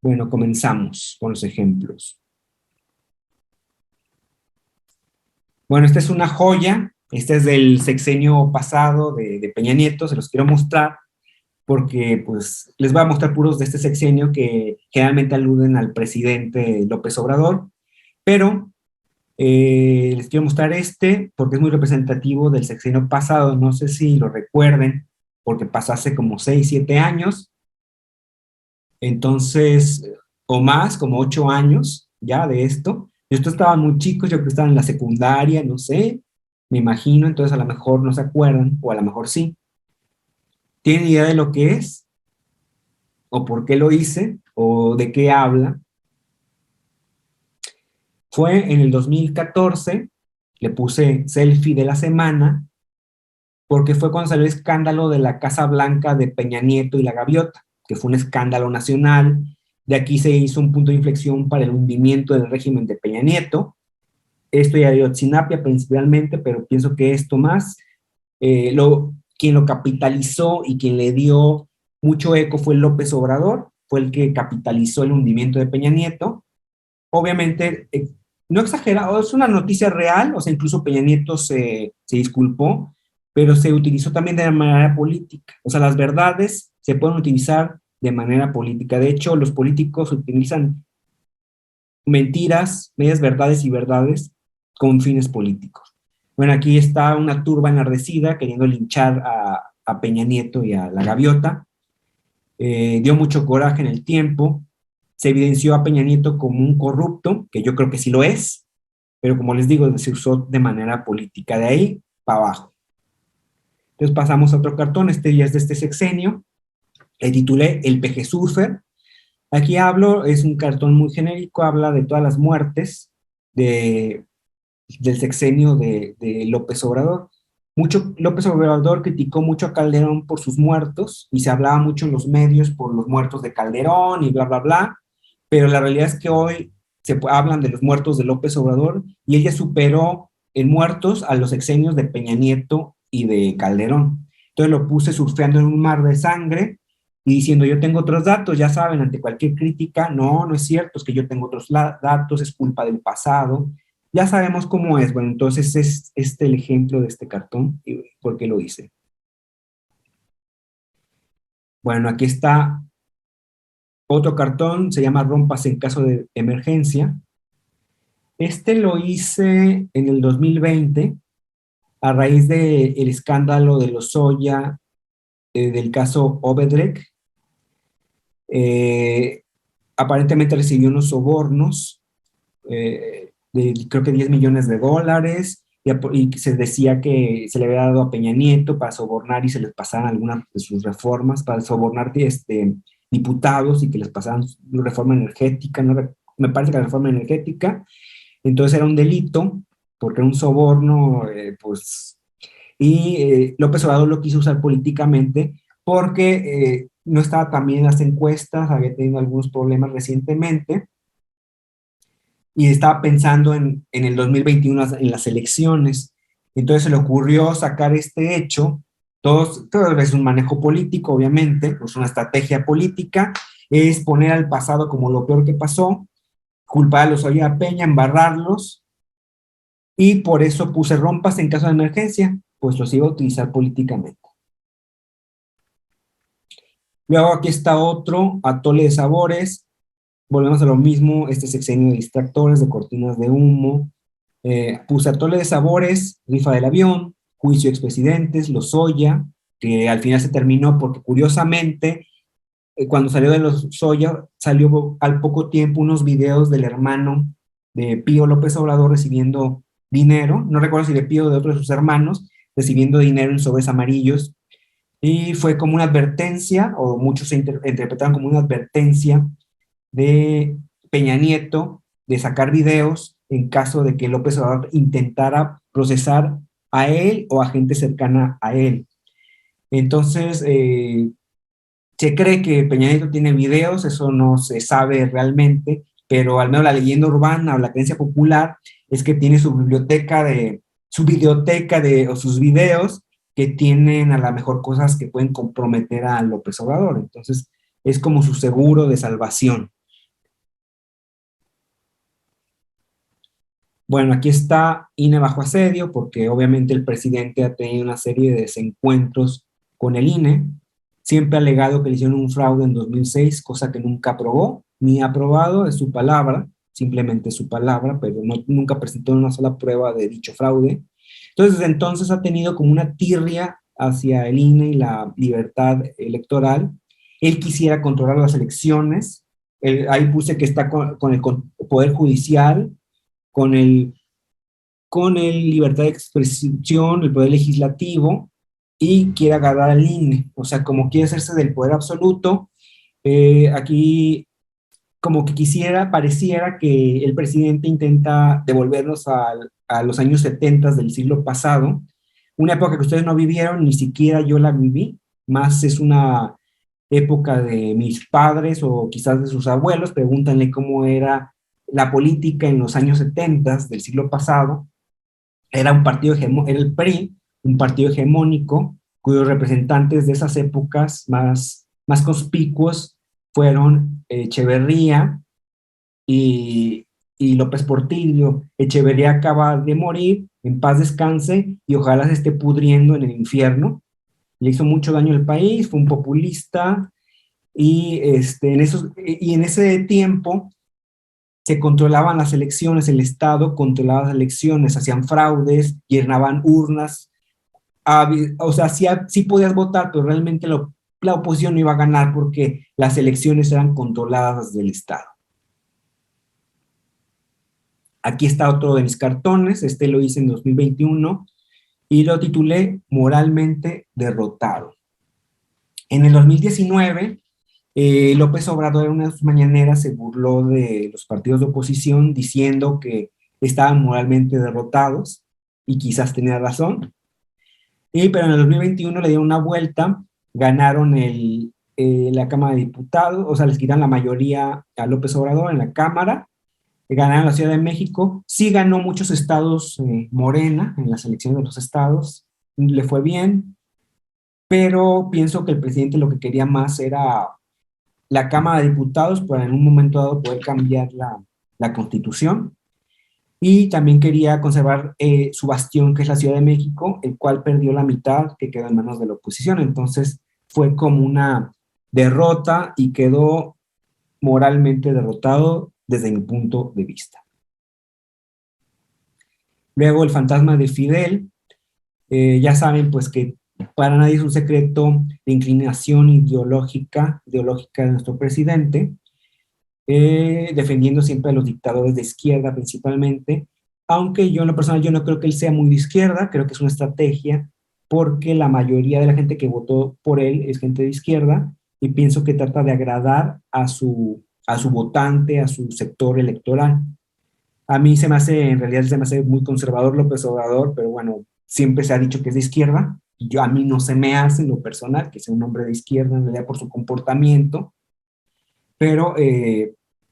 Bueno, comenzamos con los ejemplos. Bueno, esta es una joya, esta es del sexenio pasado de Peña Nieto, se los quiero mostrar porque pues les voy a mostrar puros de este sexenio que generalmente aluden al presidente López Obrador, pero les quiero mostrar este porque es muy representativo del sexenio pasado, no sé si lo recuerden, porque pasó hace como 6, 7 años, entonces, o más, como 8 años ya de esto. Estos estaban muy chicos, yo creo que estaban en la secundaria, no sé, me imagino, entonces a lo mejor no se acuerdan, o a lo mejor sí. ¿Tienen idea de lo que es? ¿O por qué lo hice? ¿O de qué habla? Fue en el 2014, le puse selfie de la semana, porque fue cuando salió el escándalo de la Casa Blanca de Peña Nieto y la Gaviota, que fue un escándalo nacional. De aquí se hizo un punto de inflexión para el hundimiento del régimen de Peña Nieto. Esto y Ayotzinapa principalmente, pero pienso que esto más, quien lo capitalizó y quien le dio mucho eco fue López Obrador, fue el que capitalizó el hundimiento de Peña Nieto. Obviamente, no exagerado, es una noticia real, o sea, incluso Peña Nieto se disculpó, pero se utilizó también de manera política. O sea, las verdades se pueden utilizar de manera política. De hecho, los políticos utilizan mentiras, medias verdades y verdades con fines políticos. Bueno, aquí está una turba enardecida queriendo linchar a Peña Nieto y a la Gaviota. Dio mucho coraje en el tiempo. Se evidenció a Peña Nieto como un corrupto, que yo creo que sí lo es, pero como les digo, se usó de manera política, de ahí para abajo. Entonces pasamos a otro cartón, este ya es de este sexenio, le titulé El Peje Surfer. Aquí hablo, es un cartón muy genérico, habla de todas las muertes del sexenio de López Obrador. López Obrador criticó mucho a Calderón por sus muertos y se hablaba mucho en los medios por los muertos de Calderón y bla, bla, bla, pero la realidad es que hoy hablan de los muertos de López Obrador y ella superó en muertos a los sexenios de Peña Nieto y de Calderón. Entonces lo puse surfeando en un mar de sangre y diciendo, yo tengo otros datos, ya saben, ante cualquier crítica, no, no es cierto, es que yo tengo otros datos, es culpa del pasado, ya sabemos cómo es. Bueno, entonces es este el ejemplo de este cartón y por qué lo hice. Bueno, aquí está otro cartón, se llama Rompas en caso de emergencia. Este lo hice en el 2020 a raíz del escándalo de Lozoya, del caso Obedrek. Aparentemente recibió unos sobornos de creo que 10 millones de dólares y se decía que se le había dado a Peña Nieto para sobornar y se les pasaran algunas de sus reformas, para sobornar diputados y que les pasaran reforma energética, no, me parece que la reforma energética, entonces era un delito porque era un soborno, pues, y López Obrador lo quiso usar políticamente porque no estaba también en las encuestas, había tenido algunos problemas recientemente, y estaba pensando en el 2021 en las elecciones. Entonces se le ocurrió sacar este hecho, todo es un manejo político, obviamente, pues una estrategia política, es poner al pasado como lo peor que pasó, culpar a los Lozoya Peña, embarrarlos, y por eso puse rompas en caso de emergencia, pues los iba a utilizar políticamente. Luego aquí está otro, atole de sabores, volvemos a lo mismo, este sexenio de distractores, de cortinas de humo, puse atole de sabores, rifa del avión, juicio de expresidentes, Lozoya, que al final se terminó porque curiosamente, cuando salió de Lozoya, salió al poco tiempo unos videos del hermano de Pío López Obrador recibiendo dinero, no recuerdo si de Pío o de otro de sus hermanos, recibiendo dinero en sobres amarillos, y fue como una advertencia, o muchos se interpretaron como una advertencia de Peña Nieto de sacar videos en caso de que López Obrador intentara procesar a él o a gente cercana a él. Entonces, se cree que Peña Nieto tiene videos, eso no se sabe realmente, pero al menos la leyenda urbana o la creencia popular es que tiene su biblioteca o sus videos que tienen a lo mejor cosas que pueden comprometer a López Obrador. Entonces, es como su seguro de salvación. Bueno, aquí está INE bajo asedio, porque obviamente el presidente ha tenido una serie de desencuentros con el INE. Siempre ha alegado que le hicieron un fraude en 2006, cosa que nunca aprobó, ni ha aprobado, es su palabra, simplemente su palabra, pero no, nunca presentó una sola prueba de dicho fraude. Entonces, desde entonces ha tenido como una tirria hacia el INE y la libertad electoral. Él quisiera controlar las elecciones. Ahí puse que está con el Poder Judicial, con el libertad de expresión, el poder legislativo, y quiere agarrar al INE, o sea, como quiere hacerse del poder absoluto. Aquí como que pareciera que el presidente intenta devolvernos a los años 70 del siglo pasado, una época que ustedes no vivieron, ni siquiera yo la viví, más es una época de mis padres o quizás de sus abuelos. Pregúntanle cómo era la política en los años 70 del siglo pasado. Era un partido era el PRI, un partido hegemónico, cuyos representantes de esas épocas más conspicuos fueron Echeverría y López Portillo. Echeverría acaba de morir, en paz descanse, y ojalá se esté pudriendo en el infierno. Le hizo mucho daño al país, fue un populista, y en ese tiempo se controlaban las elecciones, el Estado controlaba las elecciones, hacían fraudes, llenaban urnas, o sea, sí podías votar, pero realmente la oposición no iba a ganar porque las elecciones eran controladas del Estado. Aquí está otro de mis cartones, este lo hice en 2021 y lo titulé Moralmente derrotado. En el 2019, López Obrador en una de sus mañaneras se burló de los partidos de oposición diciendo que estaban moralmente derrotados, y quizás tenía razón. Pero en el 2021 le dieron una vuelta, ganaron la Cámara de Diputados, o sea, les quitan la mayoría a López Obrador en la Cámara, ganaron la Ciudad de México, sí ganó muchos estados Morena en las elecciones de los estados, le fue bien, pero pienso que el presidente lo que quería más era la Cámara de Diputados para en un momento dado poder cambiar la Constitución, y también quería conservar su bastión, que es la Ciudad de México, el cual perdió la mitad, que quedó en manos de la oposición. Entonces fue como una derrota y quedó moralmente derrotado desde mi punto de vista. Luego el fantasma de Fidel, ya saben pues que para nadie es un secreto la inclinación ideológica de nuestro presidente, defendiendo siempre a los dictadores de izquierda principalmente, aunque yo en lo personal yo no creo que él sea muy de izquierda, creo que es una estrategia porque la mayoría de la gente que votó por él es gente de izquierda, y pienso que trata de agradar a su votante, a su sector electoral. A mí en realidad se me hace muy conservador López Obrador, pero bueno, siempre se ha dicho que es de izquierda. A mí no se me hace en lo personal que sea un hombre de izquierda, en realidad por su comportamiento, pero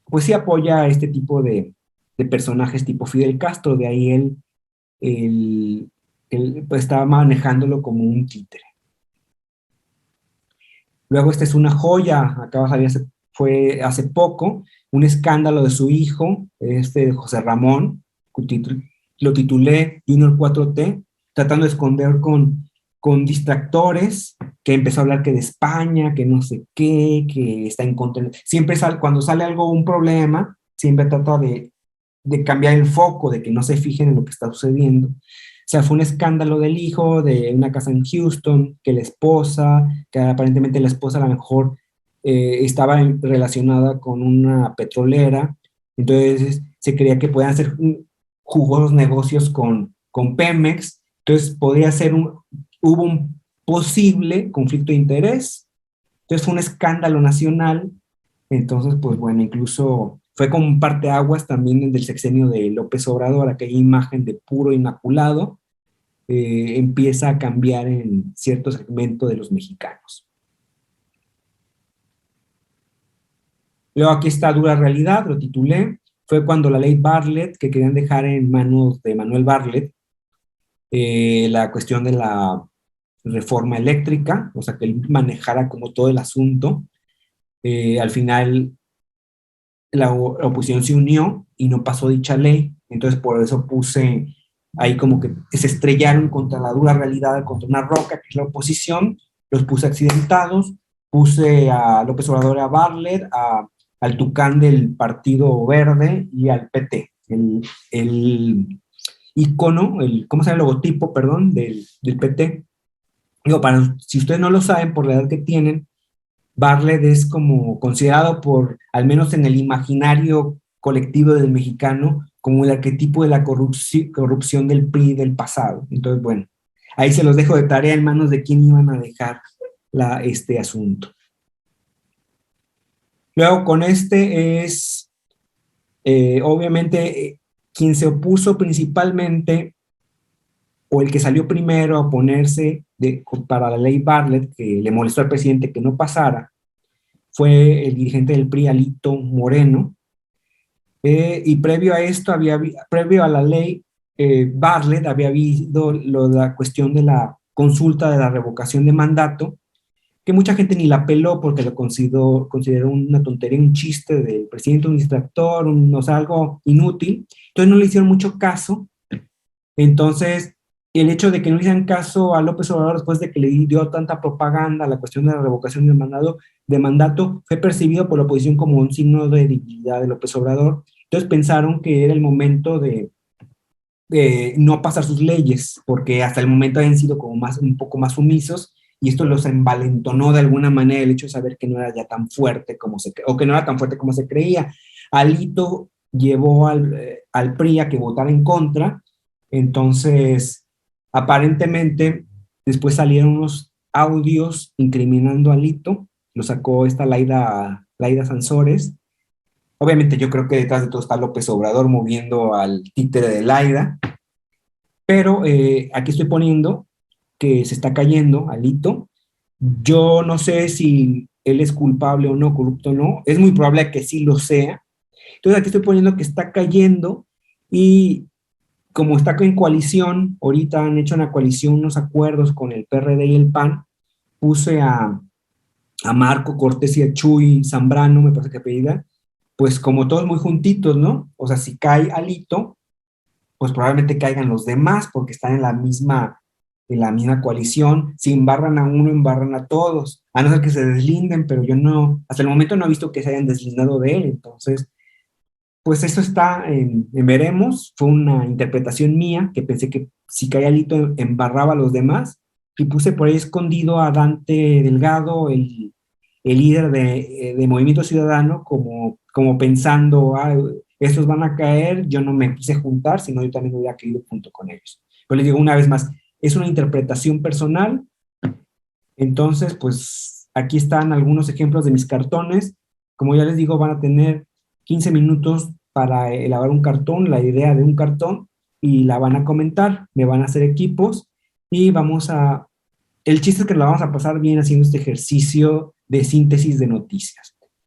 pues sí apoya a este tipo de personajes tipo Fidel Castro, de ahí él pues estaba manejándolo como un títere. Luego esta es una joya, acaba de salir fue hace poco, un escándalo de su hijo, José Ramón, lo titulé Junior 4T, tratando de esconder con distractores, que empezó a hablar que de España, que no sé qué, que está en contra. Siempre cuando sale algo, un problema, siempre trata de cambiar el foco, de que no se fijen en lo que está sucediendo. O sea, fue un escándalo del hijo, de una casa en Houston, que la esposa, que aparentemente la esposa a lo mejor estaba relacionada con una petrolera, entonces se creía que podían hacer jugosos negocios con Pemex, entonces podría ser hubo un posible conflicto de interés, entonces fue un escándalo nacional. Entonces pues bueno, incluso fue como un parteaguas también del sexenio de López Obrador, aquella imagen de puro inmaculado, empieza a cambiar en cierto segmento de los mexicanos. Luego aquí está Dura Realidad, lo titulé, fue cuando la ley Bartlett, que querían dejar en manos de Manuel Bartlett, la cuestión de la reforma eléctrica, o sea, que él manejara como todo el asunto, al final la oposición se unió y no pasó dicha ley, entonces por eso puse ahí como que se estrellaron contra la dura realidad, contra una roca que es la oposición, los puse accidentados, puse a López Obrador, a Bartlett, al Tucán del Partido Verde y al PT, el icono, ¿cómo se llama? El logotipo, perdón, del PT. Digo, si ustedes no lo saben, por la edad que tienen, Bartlett es como considerado por, al menos en el imaginario colectivo del mexicano, como el arquetipo de la corrupción del PRI del pasado. Entonces, bueno, ahí se los dejo de tarea en manos de quién iban a dejar este asunto. Luego, con este es, obviamente, quien se opuso principalmente, o el que salió primero a oponerse para la ley Bartlett, que le molestó al presidente que no pasara, fue el dirigente del PRI, Alito Moreno, y previo a esto, previo a la ley Bartlett, había habido la cuestión de la consulta de la revocación de mandato, que mucha gente ni la peló porque lo consideró una tontería, un chiste del presidente, un distractor, o sea, algo inútil. Entonces no le hicieron mucho caso. Entonces, el hecho de que no le hicieran caso a López Obrador después de que le dio tanta propaganda a la cuestión de la revocación de mandato fue percibido por la oposición como un signo de debilidad de López Obrador. Entonces pensaron que era el momento de no pasar sus leyes, porque hasta el momento habían sido como un poco más sumisos, y esto los envalentonó de alguna manera el hecho de saber que no era ya tan fuerte o que no era tan fuerte como se creía. Alito llevó al PRI a que votara en contra, entonces aparentemente después salieron unos audios incriminando a Alito, lo sacó esta Laida Sansores. Obviamente yo creo que detrás de todo está López Obrador moviendo al títere de Laida, pero aquí estoy poniendo que se está cayendo Alito. Yo no sé si él es culpable o no, corrupto o no, es muy probable que sí lo sea. Entonces aquí estoy poniendo que está cayendo y como está en coalición, ahorita han hecho una coalición, unos acuerdos con el PRD y el PAN, puse a Marco Cortés y a Chuy Zambrano, me parece que apellida, pues como todos muy juntitos, ¿no? O sea, si cae Alito, pues probablemente caigan los demás porque están en la misma coalición. Si embarran a uno, embarran a todos, a no ser que se deslinden, pero yo no, hasta el momento no he visto que se hayan deslindado de él, entonces, pues eso está en veremos. Fue una interpretación mía, que pensé que si caía Alito embarraba a los demás, y puse por ahí escondido a Dante Delgado, el líder de Movimiento Ciudadano, como pensando, estos van a caer, yo no me quise juntar, sino yo también hubiera caído junto con ellos. Pero les digo una vez más, es una interpretación personal, entonces pues aquí están algunos ejemplos de mis cartones. Como ya les digo, van a tener 15 minutos para elaborar un cartón, la idea de un cartón, y la van a comentar, me van a hacer equipos, y el chiste es que la vamos a pasar bien haciendo este ejercicio de síntesis de noticias.